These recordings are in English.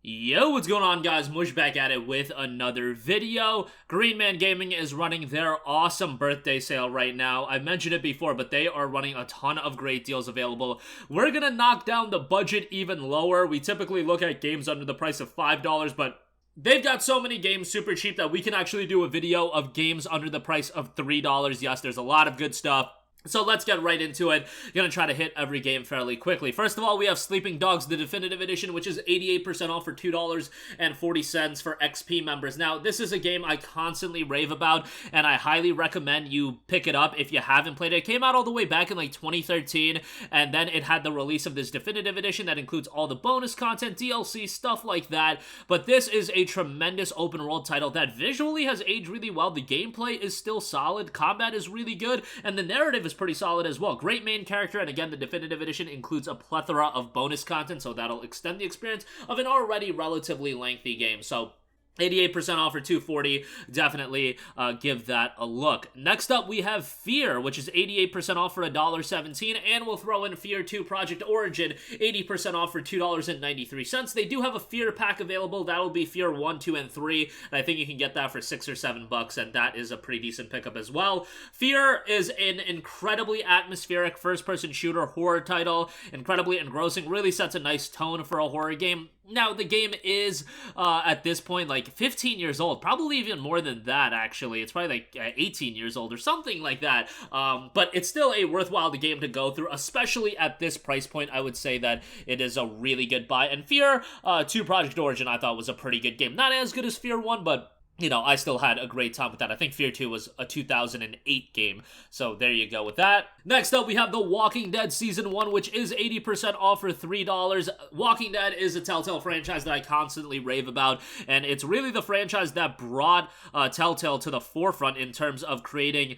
Yo, what's going on, guys? Mush back at it with another video. Green Man Gaming is running their awesome birthday sale right now. I mentioned it before, but they are running a ton of great deals available. We're gonna knock down the budget even lower. We typically look at games under the price of $5, but they've got so many games super cheap that we can actually do a video of games under the price of $3. Yes, there's a lot of good stuff. So let's get right into it. Gonna try to hit every game fairly quickly. First of all, we have Sleeping Dogs, the Definitive Edition, which is 88% off for $2.40 for XP members. Now, this is a game I constantly rave about, and I highly recommend you pick it up if you haven't played it. It came out all the way back in like 2013, and then it had the release of this Definitive Edition that includes all the bonus content, DLC, stuff like that. But this is a tremendous open world title that visually has aged really well. The gameplay is still solid, combat is really good, and the narrative is pretty solid as well. Great main character, and again, the Definitive Edition includes a plethora of bonus content, so that'll extend the experience of an already relatively lengthy game. So 88% off for $2.40. Definitely give that a look. Next up, we have F.E.A.R, which is 88% off for $1.17, and we'll throw in F.E.A.R 2 Project Origin, 80% off for $2.93. They do have a F.E.A.R pack available. That'll be F.E.A.R 1, 2, and 3, and I think you can get that for $6 or $7, and that is a pretty decent pickup as well. F.E.A.R is an incredibly atmospheric first-person shooter horror title, incredibly engrossing, really sets a nice tone for a horror game. Now, the game is, at this point, like 15 years old, probably even more than that, actually. It's probably like 18 years old or something like that, but it's still a worthwhile game to go through, especially at this price point. I would say that it is a really good buy, and F.E.A.R 2 Project Origin I thought was a pretty good game. Not as good as F.E.A.R 1, but you know, I still had a great time with that. I think F.E.A.R 2 was a 2008 game, so there you go with that. Next up, we have The Walking Dead Season 1, which is 80% off for $3. Walking Dead is a Telltale franchise that I constantly rave about, and it's really the franchise that brought Telltale to the forefront in terms of creating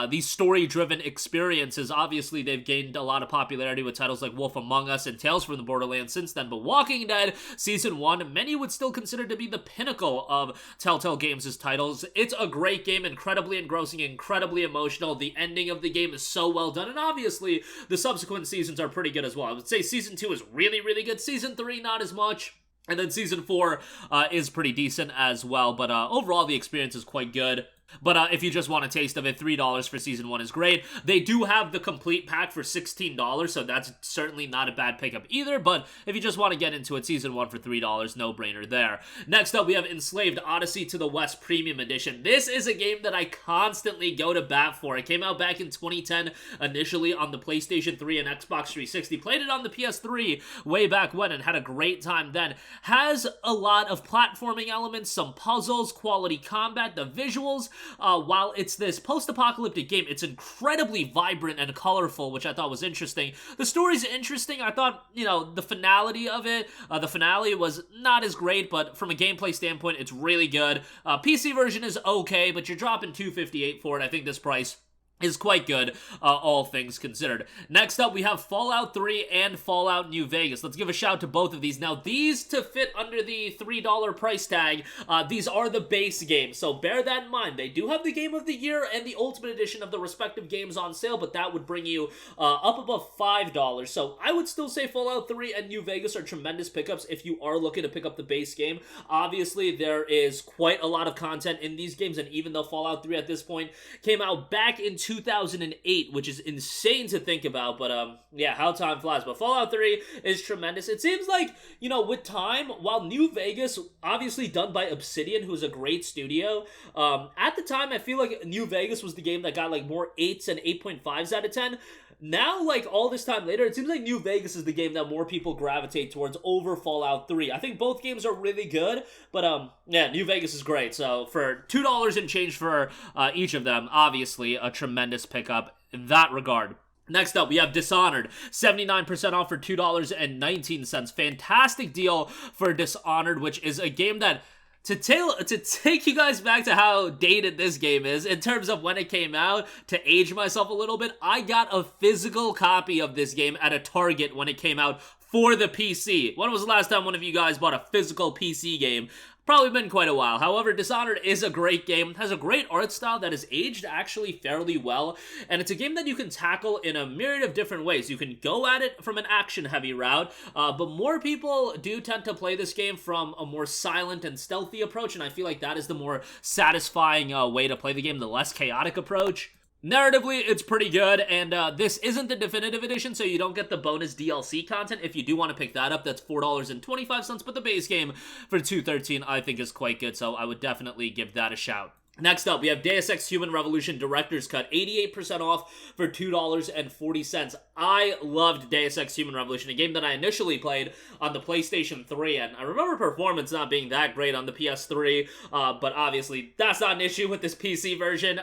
these story-driven experiences. Obviously, they've gained a lot of popularity with titles like Wolf Among Us and Tales from the Borderlands since then, but Walking Dead Season 1, many would still consider to be the pinnacle of Telltale Games' titles. It's a great game, incredibly engrossing, incredibly emotional. The ending of the game is so well done, and obviously the subsequent seasons are pretty good as well. I would say Season 2 is really, really good. Season 3, not as much. And then Season 4 is pretty decent as well, but overall the experience is quite good. But if you just want a taste of it, $3 for Season 1 is great. They do have the complete pack for $16, so that's certainly not a bad pickup either, but if you just want to get into it, Season 1 for $3, no-brainer there. Next up, we have Enslaved Odyssey to the West Premium Edition. This is a game that I constantly go to bat for. It came out back in 2010, initially on the PlayStation 3 and Xbox 360. Played it on the PS3 way back when and had a great time then. Has a lot of platforming elements, some puzzles, quality combat, the visuals. While it's this post-apocalyptic game, it's incredibly vibrant and colorful, which I thought was interesting. The story's interesting. I thought, you know, the finality of it, the finale was not as great, but from a gameplay standpoint, it's really good. PC version is okay, but you're dropping $258 for it. I think this price is quite good, all things considered. Next up, we have Fallout 3 and Fallout New Vegas. Let's give a shout to both of these. Now, these to fit under the $3 price tag, these are the base games, so bear that in mind. They do have the Game of the Year and the Ultimate Edition of the respective games on sale, but that would bring you up above $5. So I would still say Fallout 3 and New Vegas are tremendous pickups if you are looking to pick up the base game. Obviously, there is quite a lot of content in these games, and even though Fallout 3 at this point came out back in 2008, which is insane to think about, but yeah, how time flies. But Fallout 3 is tremendous. It seems like, you know, with time, while New Vegas, obviously done by Obsidian, who's a great studio, at the time, I feel like New Vegas was the game that got like more 8s and 8.5s out of 10. Now, like, all this time later, it seems like New Vegas is the game that more people gravitate towards over Fallout 3. I think both games are really good, but, yeah, New Vegas is great. So, for $2 and change for each of them, obviously a tremendous pickup in that regard. Next up, we have Dishonored, 79% off for $2.19. Fantastic deal for Dishonored, which is a game that to take you guys back to how dated this game is, in terms of when it came out, to age myself a little bit, I got a physical copy of this game at a Target when it came out for the PC. When was the last time one of you guys bought a physical PC game? Probably been quite a while. However, Dishonored is a great game, has a great art style that is aged actually fairly well, and it's a game that you can tackle in a myriad of different ways. You can go at it from an action-heavy route, but more people do tend to play this game from a more silent and stealthy approach, and I feel like that is the more satisfying way to play the game, the less chaotic approach. Narratively, it's pretty good, and this isn't the definitive edition, so you don't get the bonus DLC content. If you do want to pick that up, that's $4.25, but the base game for $2.13 I think is quite good, so I would definitely give that a shout. Next up, we have Deus Ex Human Revolution Director's Cut, 88% off for $2.40. I loved Deus Ex Human Revolution, a game that I initially played on the PlayStation 3, and I remember performance not being that great on the PS3, but obviously that's not an issue with this PC version.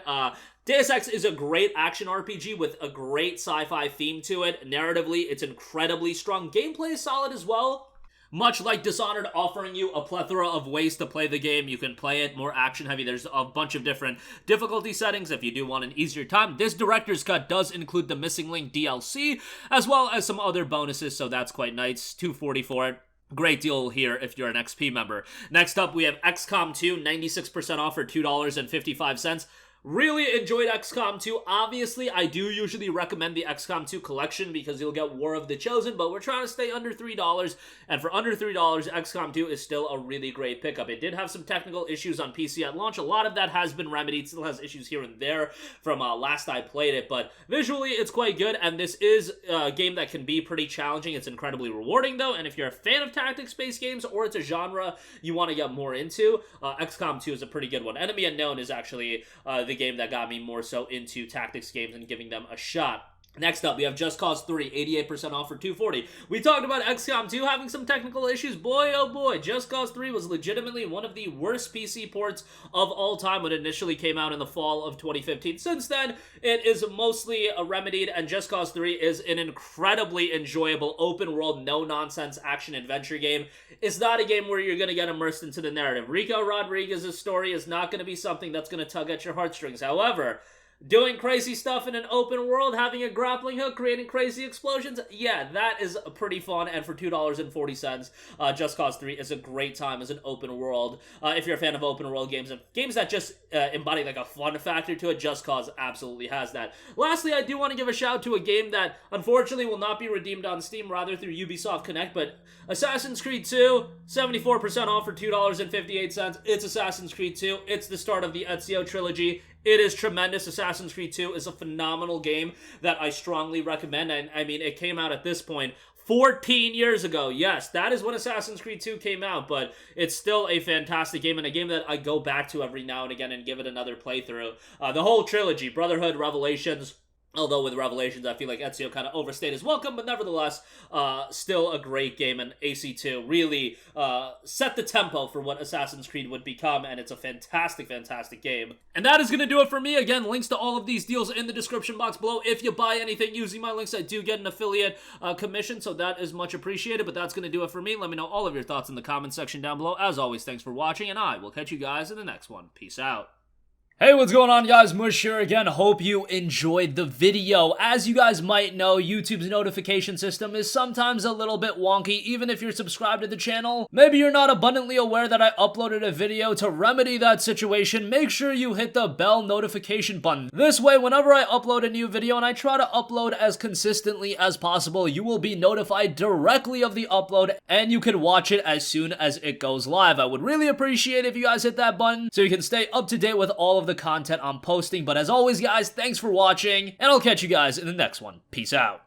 Deus Ex is a great action RPG with a great sci-fi theme to it. Narratively, it's incredibly strong. Gameplay is solid as well. Much like Dishonored, offering you a plethora of ways to play the game. You can play it more action-heavy. There's a bunch of different difficulty settings if you do want an easier time. This Director's Cut does include the Missing Link DLC, as well as some other bonuses, so that's quite nice. $2.40 for it. Great deal here if you're an XP member. Next up, we have XCOM 2, 96% off for $2.55. Really enjoyed XCOM 2. Obviously, I do usually recommend the XCOM 2 collection because you'll get War of the Chosen, but we're trying to stay under $3, and for under $3, XCOM 2 is still a really great pickup. It did have some technical issues on PC at launch. A lot of that has been remedied. Still has issues here and there from last I played it, but visually, it's quite good, and this is a game that can be pretty challenging. It's incredibly rewarding, though, and if you're a fan of tactics-based games, or it's a genre you want to get more into, XCOM 2 is a pretty good one. Enemy Unknown is actually the game that got me more so into tactics games and giving them a shot. Next up, we have Just Cause 3, 88% off for $2.40. We talked about XCOM 2 having some technical issues. Boy, oh boy, Just Cause 3 was legitimately one of the worst PC ports of all time when it initially came out in the fall of 2015. Since then, it is mostly remedied, and Just Cause 3 is an incredibly enjoyable open-world, no-nonsense action-adventure game. It's not a game where you're going to get immersed into the narrative. Rico Rodriguez's story is not going to be something that's going to tug at your heartstrings. However, doing crazy stuff in an open world, having a grappling hook, creating crazy explosions, yeah, that is pretty fun, and for $2.40, Just Cause 3 is a great time as an open world. If you're a fan of open world games, and games that just embody like a fun factor to it, Just Cause absolutely has that. Lastly, I do want to give a shout to a game that unfortunately will not be redeemed on Steam, rather through Ubisoft Connect, but Assassin's Creed 2, 74% off for $2.58. It's Assassin's Creed 2. It's the start of the Ezio trilogy. It is tremendous. Assassin's Creed 2 is a phenomenal game that I strongly recommend. And I mean, it came out at this point 14 years ago. Yes, that is when Assassin's Creed 2 came out, but it's still a fantastic game and a game that I go back to every now and again and give it another playthrough. The whole trilogy, Brotherhood, Revelations. Although with Revelations, I feel like Ezio kind of overstayed his welcome, but nevertheless, still a great game, and AC2 really set the tempo for what Assassin's Creed would become, and it's a fantastic, fantastic game. And that is going to do it for me. Again, links to all of these deals in the description box below. If you buy anything using my links, I do get an affiliate commission, so that is much appreciated, but that's going to do it for me. Let me know all of your thoughts in the comment section down below. As always, thanks for watching, and I will catch you guys in the next one. Peace out. Hey, what's going on, guys? Mush here again. Hope you enjoyed the video. As you guys might know, YouTube's notification system is sometimes a little bit wonky, even if you're subscribed to the channel. Maybe you're not abundantly aware that I uploaded a video. To remedy that situation, make sure you hit the bell notification button. This way, whenever I upload a new video, and I try to upload as consistently as possible, you will be notified directly of the upload, and you can watch it as soon as it goes live. I would really appreciate if you guys hit that button so you can stay up to date with all of the content I'm posting. But as always, guys, thanks for watching, and I'll catch you guys in the next one. Peace out.